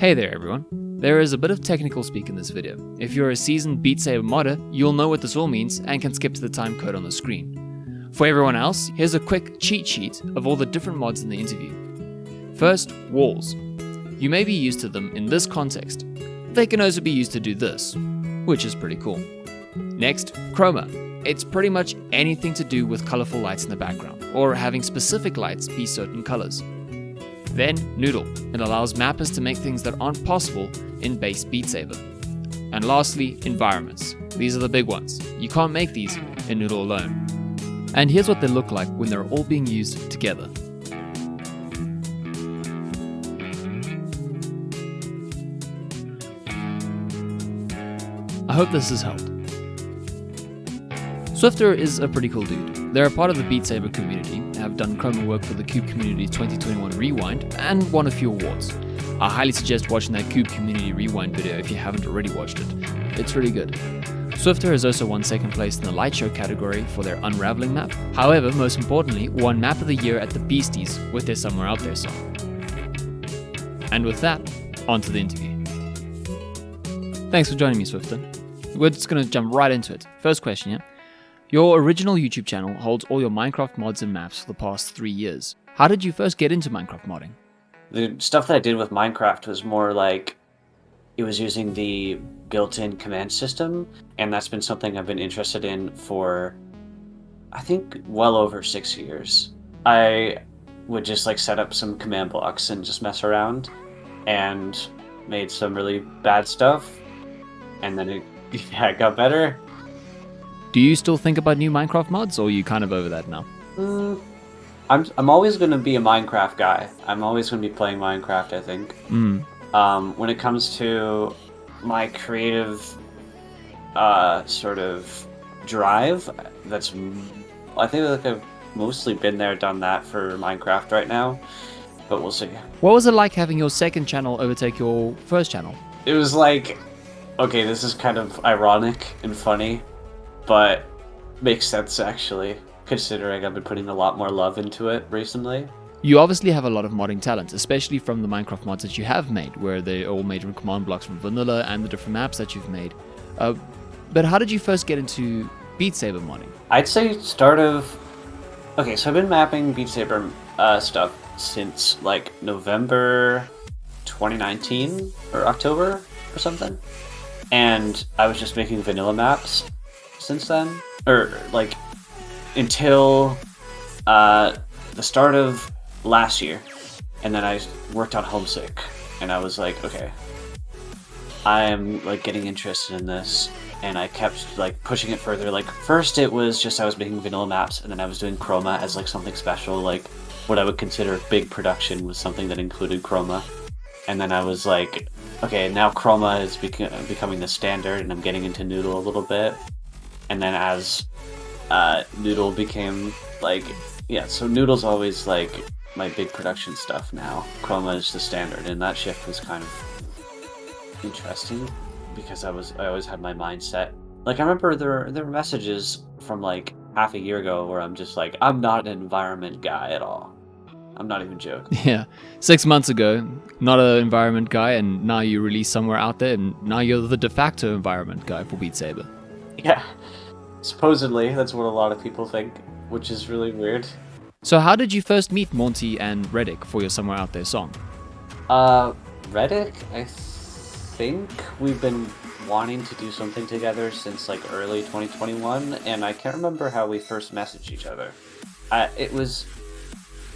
Hey there everyone. There is a bit of technical speak in this video. If you're a seasoned BeatSaber modder, you'll know what this all means and can skip to the timecode on the screen. For everyone else, here's a quick cheat sheet of all the different mods in the interview. First, walls. You may be used to them in this context. They can also be used to do this, which is pretty cool. Next, chroma. It's pretty much anything to do with colorful lights in the background, or having specific lights be certain colors. Then, noodle. It allows mappers to make things that aren't possible in base BeatSaber. And lastly, environments. These are the big ones. You can't make these in Noodle alone. And here's what they look like when they're all being used together. I hope this has helped. Swifter is a pretty cool dude. They're a part of the BeatSaber community, have done chroma work for the Cube Community 2021 Rewind, and won a few awards. I highly suggest watching that Cube Community Rewind video if you haven't already watched it. It's really good. Swifter has also won second place in the Light Show category for their Unraveling map. However, most importantly, won Map of the Year at the Beasties with their Somewhere Out There song. And with that, on to the interview. Thanks for joining me, Swifter. We're just going to jump right into it. First question, yeah? Your original YouTube channel holds all your Minecraft mods and maps for the past 3 years. How did you first get into Minecraft modding? The stuff that I did with Minecraft was more like it was using the built-in command system, and that's been something I've been interested in for, I think, well over 6 years. I would just like set up some command blocks and just mess around, and made some really bad stuff, and then it got better. Do you still think about new Minecraft mods, or are you kind of over that now? I'm always going to be a Minecraft guy. I'm always going to be playing Minecraft, I think. When it comes to my creative sort of drive, I think like I've mostly been there, done that for Minecraft right now, but we'll see. What was it like having your second channel overtake your first channel? It was like, okay, this is kind of ironic and funny, but makes sense actually, considering I've been putting a lot more love into it recently. You obviously have a lot of modding talent, especially from the Minecraft mods that you have made, where they're all made from command blocks from vanilla and the different maps that you've made. But how did you first get into BeatSaber modding? I'd say okay, so I've been mapping BeatSaber stuff since like November 2019 or October or something, and I was just making vanilla maps since then, or like until the start of last year, and then I worked on Homesick, and I was like, okay, I am like getting interested in this, and I kept like pushing it further. Like first it was just I was making vanilla maps, and then I was doing chroma as like something special, like what I would consider big production was something that included chroma, and then I was like, okay, now chroma is becoming the standard, and I'm getting into Noodle a little bit. And then as Noodle became like, yeah, so Noodle's always like my big production stuff now. Chroma is the standard, and that shift was kind of interesting because I always had my mindset. Like I remember there were messages from like half a year ago where I'm just like, I'm not an environment guy at all. I'm not even joking. Yeah, 6 months ago, not an environment guy, and now you release Somewhere Out There, and now you're the de facto environment guy for BeatSaber. Yeah, supposedly that's what a lot of people think, which is really weird. So how did you first meet Monty and Reddick for your Somewhere Out There song? Reddick, I think we've been wanting to do something together since like early 2021, and I can't remember how we first messaged each other. It was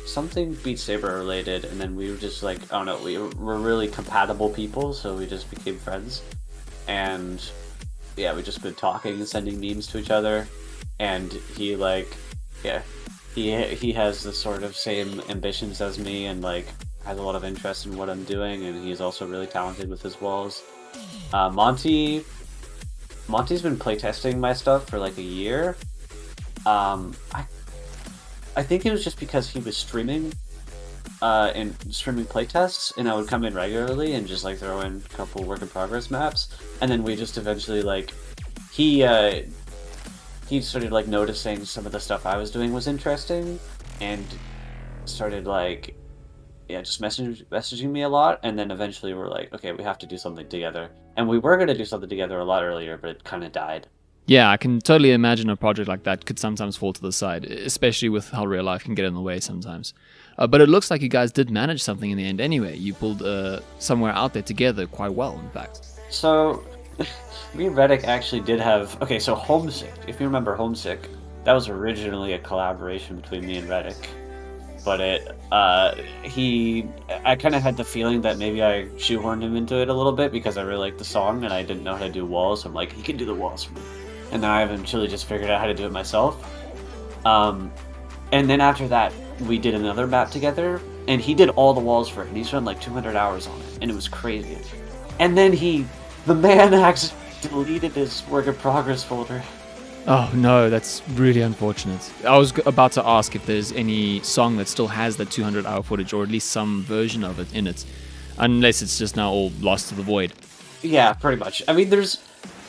something BeatSaber related, and then we were just like, I don't know, we were really compatible people, so we just became friends, and yeah, we just been talking and sending memes to each other, and he like, yeah, he has the sort of same ambitions as me, and like has a lot of interest in what I'm doing, and he's also really talented with his walls. Monty's been playtesting my stuff for like a year. I think it was just because he was streaming and streaming playtests, and I would come in regularly and just like throw in a couple work in progress maps, and then we just eventually like he started like noticing some of the stuff I was doing was interesting, and started like yeah, just messaging me a lot, and then eventually we're like, okay, we have to do something together. And we were gonna do something together a lot earlier, but it kind of died. Yeah, I can totally imagine a project like that could sometimes fall to the side, especially with how real life can get in the way sometimes. But it looks like you guys did manage something in the end anyway. You pulled Somewhere Out There together quite well, in fact. So, me and Reddick actually did have... Okay, so Homesick, if you remember Homesick, that was originally a collaboration between me and Reddick. But I kind of had the feeling that maybe I shoehorned him into it a little bit because I really liked the song and I didn't know how to do walls. So I'm like, he can do the walls for me. And then I eventually just figured out how to do it myself. And then after that, we did another map together, and he did all the walls for it, and he spent like 200 hours on it, and it was crazy. And then the man actually deleted his work in progress folder. Oh no, that's really unfortunate. I was about to ask if there's any song that still has that 200-hour footage, or at least some version of it in it, unless it's just now all lost to the void. Yeah, pretty much. I mean,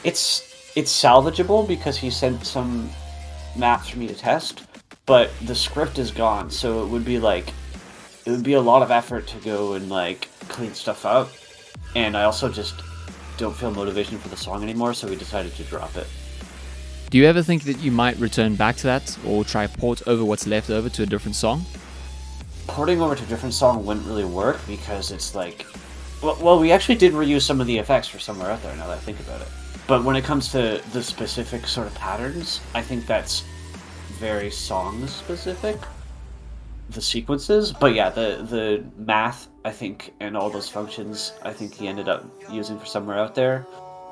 it's salvageable because he sent some maps for me to test, but the script is gone, so it would be a lot of effort to go and like clean stuff up, and I also just don't feel motivation for the song anymore, so we decided to drop it. Do you ever think that you might return back to that, or try port over what's left over to a different song? Porting over to a different song wouldn't really work because it's like, well, we actually did reuse some of the effects for Somewhere Out There now that I think about it. But when it comes to the specific sort of patterns, I think that's very song specific, the sequences. But yeah, the math, I think, and all those functions, I think he ended up using for Somewhere Out There.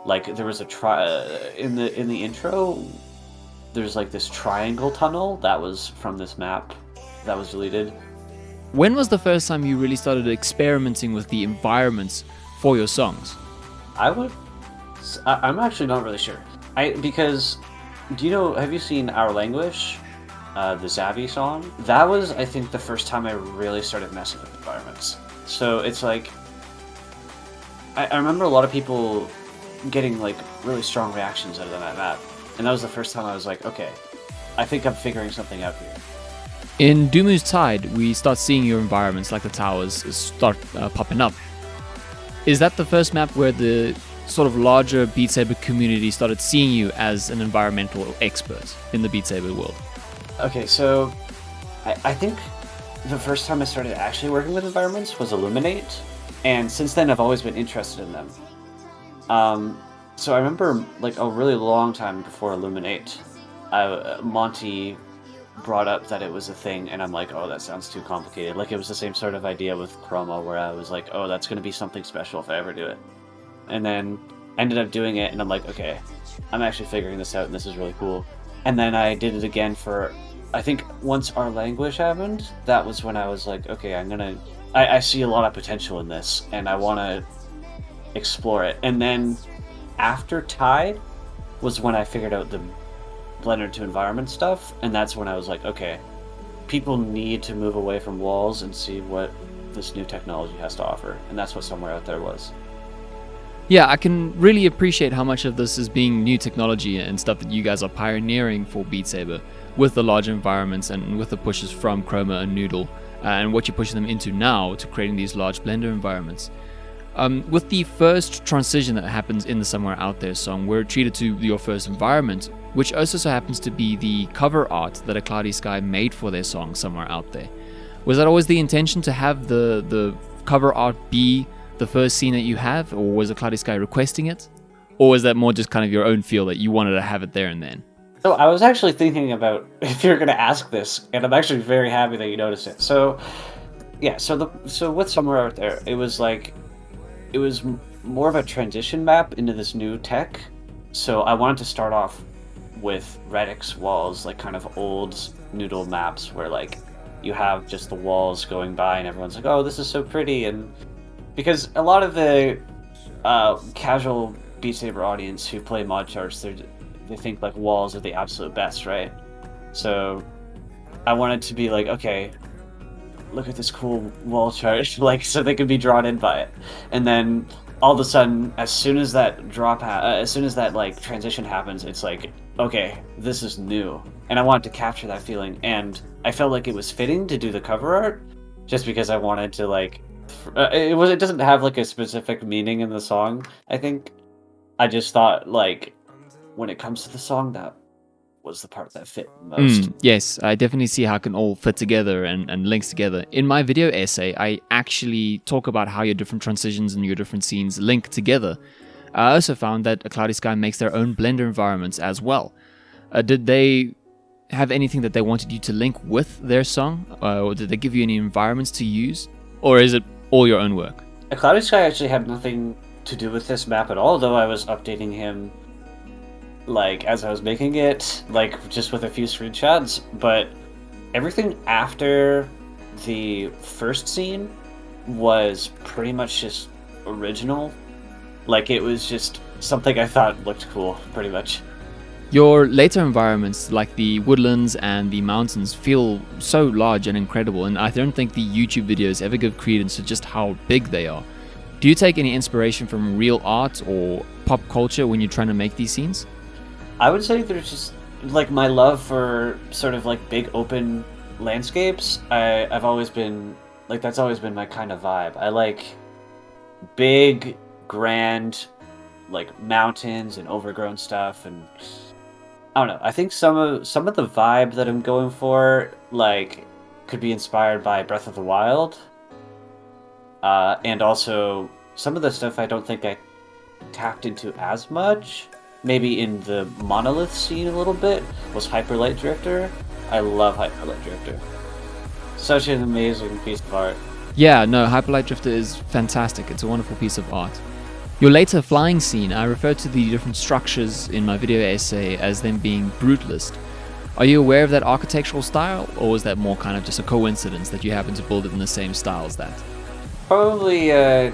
Like there was a in the intro, there's like this triangle tunnel that was from this map that was deleted. When was the first time you really started experimenting with the environments for your songs? I'm actually not really sure. Because have you seen Our Languish, the Xavi song? That was, I think, the first time I really started messing with environments. So it's like, I remember a lot of people getting like really strong reactions out of that map, and that was the first time I was like, okay, I think I'm figuring something out here. In Duumu's Tide, we start seeing your environments like the towers start popping up. Is that the first map where the sort of larger BeatSaber community started seeing you as an environmental expert in the BeatSaber world? Okay, so I think the first time I started actually working with environments was Illuminate, and since then I've always been interested in them. So I remember like a really long time before Illuminate, Monty brought up that it was a thing, and I'm like, oh, that sounds too complicated. Like it was the same sort of idea with Chroma, where I was like, oh, that's going to be something special if I ever do it. And then ended up doing it, and I'm like, okay, I'm actually figuring this out, and this is really cool. And then I did it again for, I think once Our Languish happened, that was when I was like, okay, I see a lot of potential in this, and I want to explore it. And then after Tide was when I figured out the Blender to environment stuff, and that's when I was like, okay, people need to move away from walls and see what this new technology has to offer, and that's what Somewhere Out There was. Yeah, I can really appreciate how much of this is being new technology and stuff that you guys are pioneering for BeatSaber with the large environments and with the pushes from Chroma and Noodle and what you're pushing them into now to creating these large Blender environments. With the first transition that happens in the Somewhere Out There song, we're treated to your first environment, which also so happens to be the cover art that acloudyskye made for their song Somewhere Out There. Was that always the intention to have the cover art be the first scene that you have, or was acloudyskye requesting it? Or was that more just kind of your own feel that you wanted to have it there and then? So I was actually thinking about if you're going to ask this, and I'm actually very happy that you noticed it. So yeah, so with Somewhere Out There, it was more of a transition map into this new tech. So I wanted to start off with Reddick's walls, like kind of old Noodle maps where like you have just the walls going by and everyone's like, oh, this is so pretty. And because a lot of the casual BeatSaber audience who play mod charts, they think like walls are the absolute best, right? So I wanted to be like, okay, look at this cool wall chart, like, so they could be drawn in by it. And then all of a sudden, as soon as that like transition happens, it's like, okay, this is new. And I wanted to capture that feeling, and I felt like it was fitting to do the cover art just because I wanted to like. It doesn't have like a specific meaning in the song. I think I just thought like when it comes to the song, that was the part that fit most. Yes, I definitely see how it can all fit together and links together. In my video essay, I actually talk about how your different transitions and your different scenes link together. I also found that acloudyskye makes their own Blender environments as well. Did they have anything that they wanted you to link with their song? Or did they give you any environments to use? Or is it all your own work? acloudyskye actually had nothing to do with this map at all, though I was updating him like as I was making it, like just with a few screenshots, but everything after the first scene was pretty much just original. Like it was just something I thought looked cool, pretty much. Your later environments, like the woodlands and the mountains, feel so large and incredible, and I don't think the YouTube videos ever give credence to just how big they are. Do you take any inspiration from real art or pop culture when you're trying to make these scenes? I would say there's just like my love for sort of like big open landscapes. I've always been like, that's always been my kind of vibe. I like big, grand, like mountains and overgrown stuff, and I don't know. I think some of the vibe that I'm going for like could be inspired by Breath of the Wild, and also some of the stuff I don't think I tapped into as much. Maybe in the Monolith scene a little bit was Hyperlight Drifter. I love Hyperlight Drifter. Such an amazing piece of art. Yeah, no, Hyperlight Drifter is fantastic. It's a wonderful piece of art. Your later flying scene, I refer to the different structures in my video essay as them being brutalist. Are you aware of that architectural style, or was that more kind of just a coincidence that you happen to build it in the same style as that? Probably a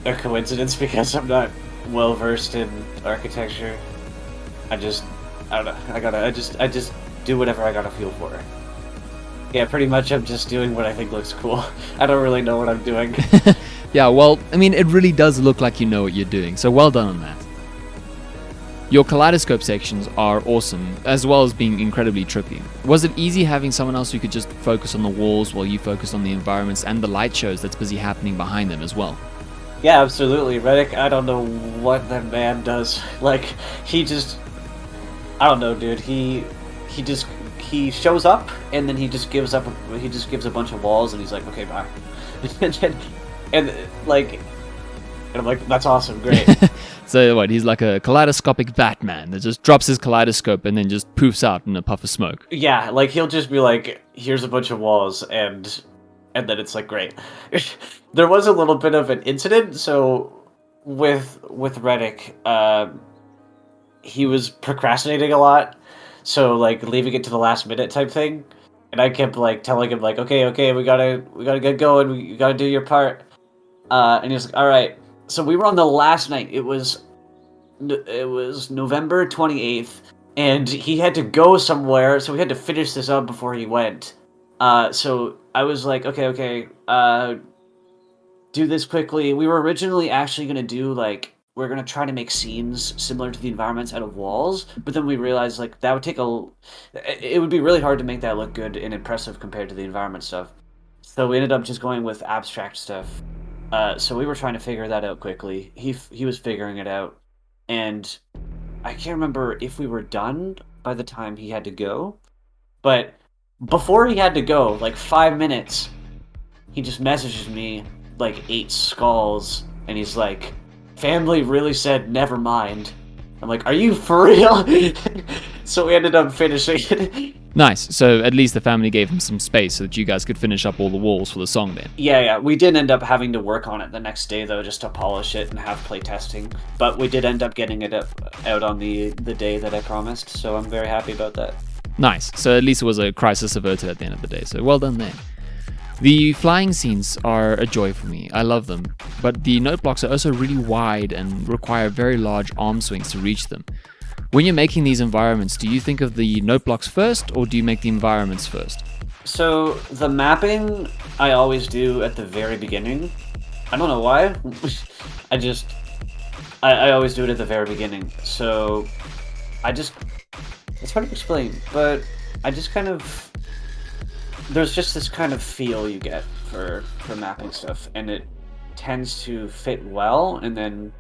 coincidence because I'm not well versed in architecture. I don't know. I just do whatever I gotta feel for. Yeah, pretty much I'm just doing what I think looks cool. I don't really know what I'm doing. Yeah, well, I mean, it really does look like you know what you're doing, so well done on that. Your kaleidoscope sections are awesome, as well as being incredibly trippy. Was it easy having someone else who could just focus on the walls while you focus on the environments and the light shows that's busy happening behind them as well? Yeah, absolutely. Reddick, I don't know what that man does. Like, he just... I don't know, dude. He shows up, and then he just gives a bunch of walls, and he's like, okay, bye. and I'm like, that's awesome, great. So what, he's like a kaleidoscopic Batman that just drops his kaleidoscope and then just poofs out in a puff of smoke. Yeah, like he'll just be like, here's a bunch of walls, and then it's like, great. There was a little bit of an incident, so with Reddick, he was procrastinating a lot, so like leaving it to the last minute type thing, and I kept like telling him like, okay, we gotta get going, you gotta do your part, and he was like, all right. So we were on the last night. It was November 28th, and he had to go somewhere, so we had to finish this up before he went. So I was like, okay, do this quickly. We were originally actually gonna do like, we're gonna try to make scenes similar to the environments out of walls, but then we realized like that would take it would be really hard to make that look good and impressive compared to the environment stuff. So we ended up just going with abstract stuff. So we were trying to figure that out quickly. He was figuring it out, and I can't remember if we were done by the time he had to go, but before he had to go, like 5 minutes, he just messages me like 8 skulls, and he's like, family really said never mind. I'm like, are you for real? So we ended up finishing it. Nice. So at least the family gave him some space so that you guys could finish up all the walls for the song then. Yeah. We did end up having to work on it the next day, though, just to polish it and have play testing. But we did end up getting it out on the day that I promised, so I'm very happy about that. Nice. So at least it was a crisis averted at the end of the day, so well done there. The flying scenes are a joy for me. I love them. But the note blocks are also really wide and require very large arm swings to reach them. When you're making these environments, do you think of the note blocks first, or do you make the environments first? So the mapping I always do at the very beginning. I don't know why. I always do it at the very beginning. So it's hard to explain, but I just kind of there's just this kind of feel you get for mapping stuff, and it tends to fit well, and then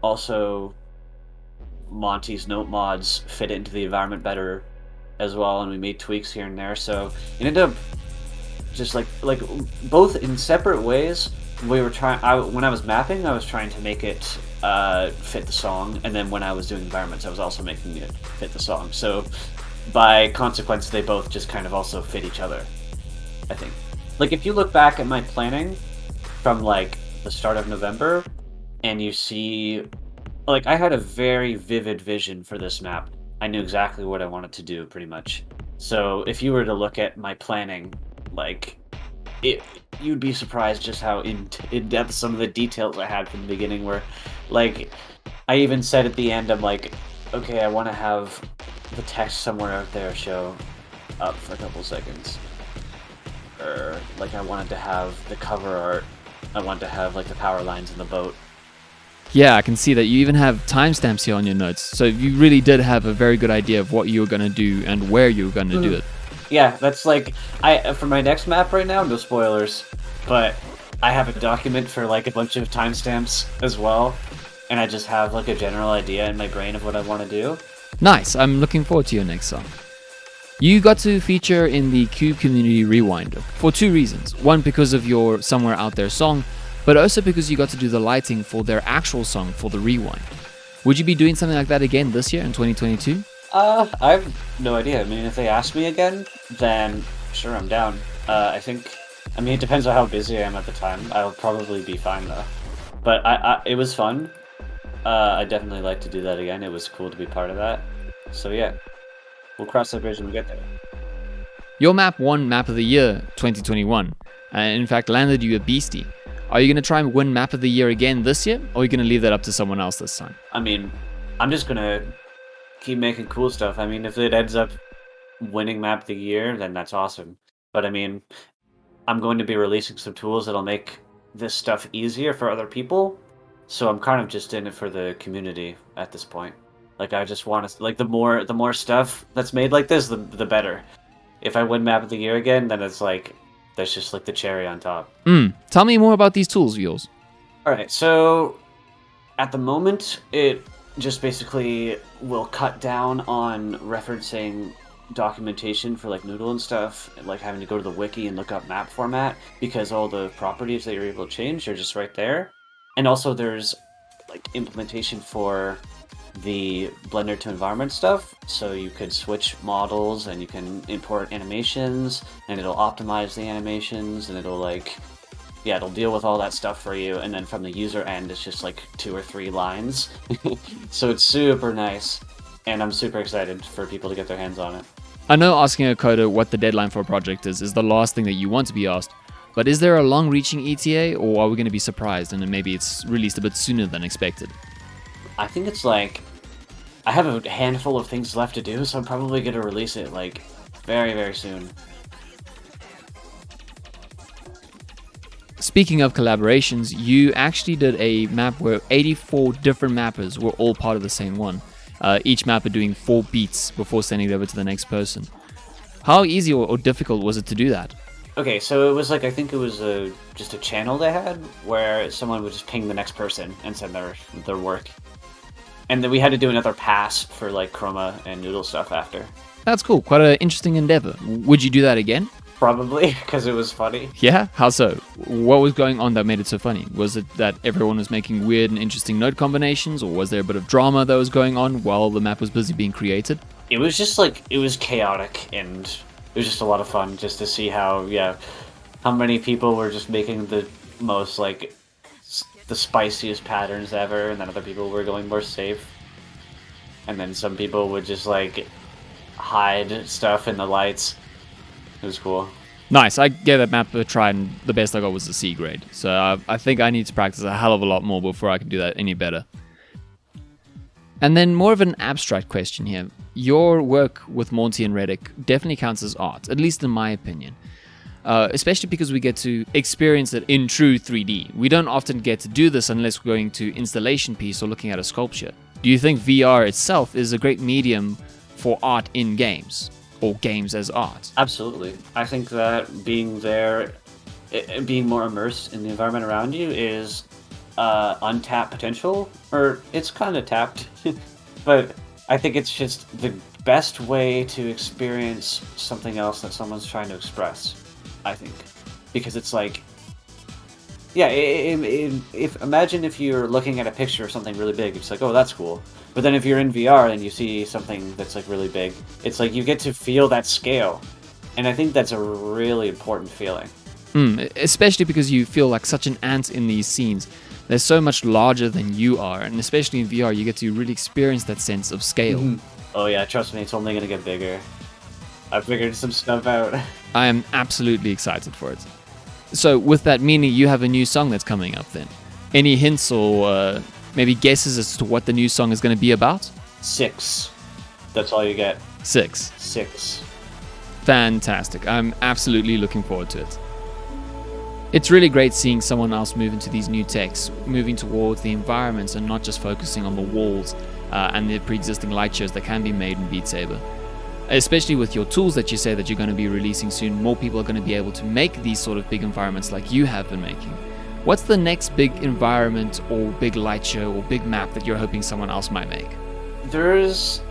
also Monty's note mods fit into the environment better as well, and we made tweaks here and there, so it ended up just like both in separate ways. We were trying. When I was mapping, I was trying to make it fit the song, and then when I was doing environments, I was also making it fit the song. So by consequence, they both just kind of also fit each other, I think. Like, if you look back at my planning from like the start of November, and you see, like, I had a very vivid vision for this map. I knew exactly what I wanted to do, pretty much. So if you were to look at my planning, like, you'd be surprised just how in depth some of the details I had from the beginning were. Like, I even said at the end, I'm like, okay, I want to have the text somewhere out there show up for a couple seconds. Or, like, I wanted to have the cover art. I wanted to have, like, the power lines in the boat. Yeah, I can see that you even have timestamps here on your notes. So you really did have a very good idea of what you were going to do and where you were going to do it. Yeah, that's like, for my next map right now, no spoilers, but I have a document for like a bunch of timestamps as well, and I just have like a general idea in my brain of what I want to do. Nice, I'm looking forward to your next song. You got to feature in the Cube Community Rewind for two reasons. One, because of your Somewhere Out There song, but also because you got to do the lighting for their actual song for the Rewind. Would you be doing something like that again this year in 2022? I have no idea. I mean, if they ask me again, then sure, I'm down. I mean, it depends on how busy I am at the time. I'll probably be fine though. But it was fun. I'd definitely like to do that again. It was cool to be part of that. So yeah, we'll cross that bridge when we get there. Your map won Map of the Year 2021, and in fact landed you a Beastie. Are you going to try and win Map of the Year again this year, or are you going to leave that up to someone else this time? I mean, I'm just going to keep making cool stuff. I mean, if it ends up winning Map of the Year, then that's awesome. But I mean, I'm going to be releasing some tools that'll make this stuff easier for other people. So I'm kind of just in it for the community at this point. Like, I just want to, like, the more stuff that's made like this, the better. If I win Map of the Year again, then it's like, that's just like the cherry on top. Tell me more about these tools of yours. Alright, so at the moment, it just basically will cut down on referencing documentation for like Noodle and stuff, and like having to go to the wiki and look up map format, because all the properties that you're able to change are just right there. And also there's like implementation for the Blender to environment stuff, so you could switch models and you can import animations, and it'll optimize the animations, and it'll like, yeah, it'll deal with all that stuff for you, and then from the user end, it's just like 2 or 3 lines. So it's super nice, and I'm super excited for people to get their hands on it. I know asking a coder what the deadline for a project is the last thing that you want to be asked, but is there a long-reaching ETA, or are we going to be surprised and then maybe it's released a bit sooner than expected? I think it's like, I have a handful of things left to do, so I'm probably going to release it like very, very soon. Speaking of collaborations, you actually did a map where 84 different mappers were all part of the same one. Each mapper doing 4 beats before sending it over to the next person. How easy or difficult was it to do that? Okay, so it was like, I think it was just a channel they had where someone would just ping the next person and send their work. And then we had to do another pass for like Chroma and Noodle stuff after. That's cool, quite an interesting endeavor. Would you do that again? Probably, because it was funny. Yeah? How so? What was going on that made it so funny? Was it that everyone was making weird and interesting note combinations, or was there a bit of drama that was going on while the map was busy being created? It was just like, it was chaotic, and it was just a lot of fun just to see how many people were just making the most, like, the spiciest patterns ever, and then other people were going more safe. And then some people would just, like, hide stuff in the lights. It was cool. Nice. I gave that map a try, and the best I got was a C grade. So I think I need to practice a hell of a lot more before I can do that any better. And then more of an abstract question here. Your work with Monty and Reddick definitely counts as art, at least in my opinion. Especially because we get to experience it in true 3D. We don't often get to do this unless we're going to installation piece or looking at a sculpture. Do you think VR itself is a great medium for art in games? or games as art. Absolutely. I think that being there, being more immersed in the environment around you is untapped potential, or it's kind of tapped, but I think it's just the best way to experience something else that someone's trying to express, I think. Because it's like, yeah, imagine if you're looking at a picture of something really big, it's like, oh, that's cool. But then if you're in VR and you see something that's like really big, it's like you get to feel that scale. And I think that's a really important feeling. Especially because you feel like such an ant in these scenes. They're so much larger than you are, and especially in VR, you get to really experience that sense of scale. Oh yeah, trust me, it's only going to get bigger. I figured some stuff out. I am absolutely excited for it. So with that meaning, you have a new song that's coming up then. Any hints or maybe guesses as to what the new song is going to be about? 6. That's all you get. 6. 6. Fantastic. I'm absolutely looking forward to it. It's really great seeing someone else move into these new techs, moving towards the environments and not just focusing on the walls and the pre-existing light shows that can be made in BeatSaber. Especially with your tools that you say that you're going to be releasing soon, more people are going to be able to make these sort of big environments like you have been making. What's the next big environment or big light show or big map that you're hoping someone else might make? There's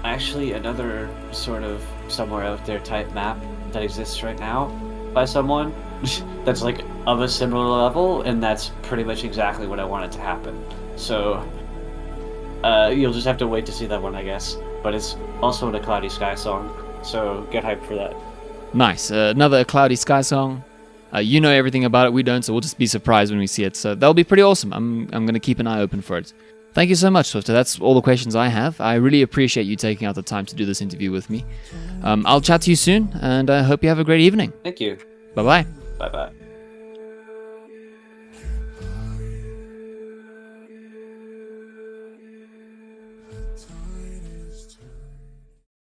actually another sort of somewhere out there type map that exists right now by someone that's like of a similar level, and that's pretty much exactly what I wanted to happen. So you'll just have to wait to see that one, I guess. But it's also an acloudyskye song, so get hyped for that. Nice. Another acloudyskye song. You know everything about it, we don't, so we'll just be surprised when we see it. So that'll be pretty awesome. I'm going to keep an eye open for it. Thank you so much, Swifter. That's all the questions I have. I really appreciate you taking out the time to do this interview with me. I'll chat to you soon, and I hope you have a great evening. Thank you. Bye-bye. Bye-bye.